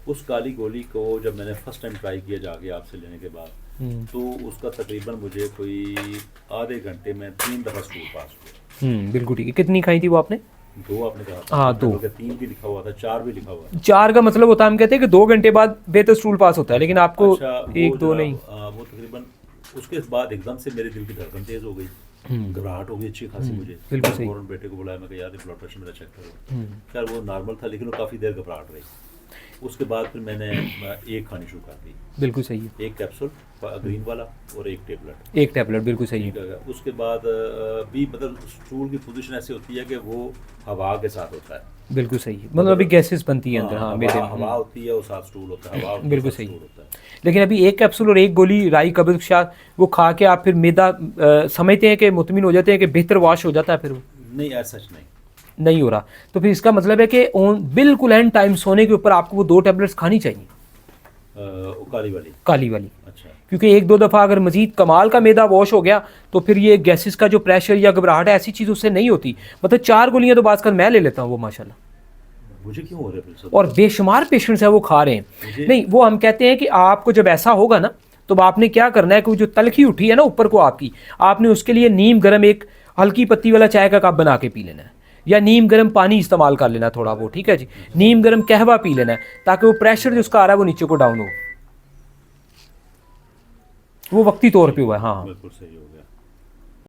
उस काली गोली को जब मैंने फर्स्ट टाइम ट्राई किया जाके आपसे लेने के बाद, तो उसका तकरीबन मुझे कोई आधे घंटे में 3 दफ़ा स्टूल पास हुआ। बिल्कुल ठीक है। कितनी खाई थी वो आपने? 2 आपने कहा था। हाँ, 2। 3 भी लिखा हुआ था, 4 भी लिखा हुआ था। 4 का मतलब होता है, हम कहते हैं कि 2 घंटे बाद बेहतर स्टूल पास होता है, लेकिन आपको अच्छा, वो 1-2 नहीं। वो तकरीबन उसके बाद एकदम से मेरे दिल की धड़कन तेज़ हो गई, घबराहट हो गई अच्छी खासी मुझे। बिल्कुल सही। फ़ौरन बेटे को बुलाया, मैं कहा यार ब्लड प्रेशर मेरा चेक करो। खैर वो नॉर्मल था, लेकिन वो काफ़ी देर घबराहट रही। उसके बाद फिर मैंने एक खानी शुरू कर दी, बिल्कुल सही है। 1 कैप्सूल ग्रीन वाला और 1 टेबलेट। 1 टैबलेट बिल्कुल सही ठीक है। है। उसके बाद भी मतलब स्टूल की पोजीशन ऐसी होती है कि वो हवा के साथ होता है। बिल्कुल सही है, मतलब अभी गैसेस बनती है अंदर। हाँ, मेरे हवा होती है और साथ स्टूल होता है, हवा होती है बिल्कुल साथ सही। स्टूल होता है। लेकिन अभी 1 कैप्सूल और 1 गोली राई कब्ज़ के साथ वो खा के आप फिर मैदा समझते हैं कि मुतमिन हो जाते हैं कि बेहतर वॉश हो जाता है? फिर वो नहीं, ऐसा सच नहीं। नहीं हो रहा, तो फिर इसका मतलब है कि बिल्कुल एंड टाइम सोने के ऊपर आपको वो 2 टैबलेट्स खानी चाहिए, वो काली वाली। काली वाली। अच्छा। क्योंकि 1-2 दफ़ा अगर मजीद कमाल का मैदा वॉश हो गया तो फिर ये गैसेस का जो प्रेशर या घबराहट है, ऐसी चीज़ उससे नहीं होती। मतलब 4 गोलियां तो बात कर मैं ले लेता हूँ वो माशाल्लाह, मुझे क्यों हो रहा है फिर सब? और बेशुमार पेशेंट्स हैं वो खा रहे हैं। मुझे नहीं, वो हम कहते हैं कि आपको जब ऐसा होगा ना, तो आपने क्या करना है कि वो जो तलखी उठी है ना ऊपर को आपकी, आपने उसके लिए नीम गर्म एक हल्की पत्ती वाला चाय का कप बना के पी लेना है, या नीम गर्म पानी इस्तेमाल कर लेना थोड़ा वो, ठीक है जी। नीम गर्म कहवा पी लेना है, ताकि वो प्रेशर जो उसका आ रहा है वो नीचे को डाउन हो, वो वक्ती तौर पे हुआ है। हाँ, बिल्कुल सही हो गया।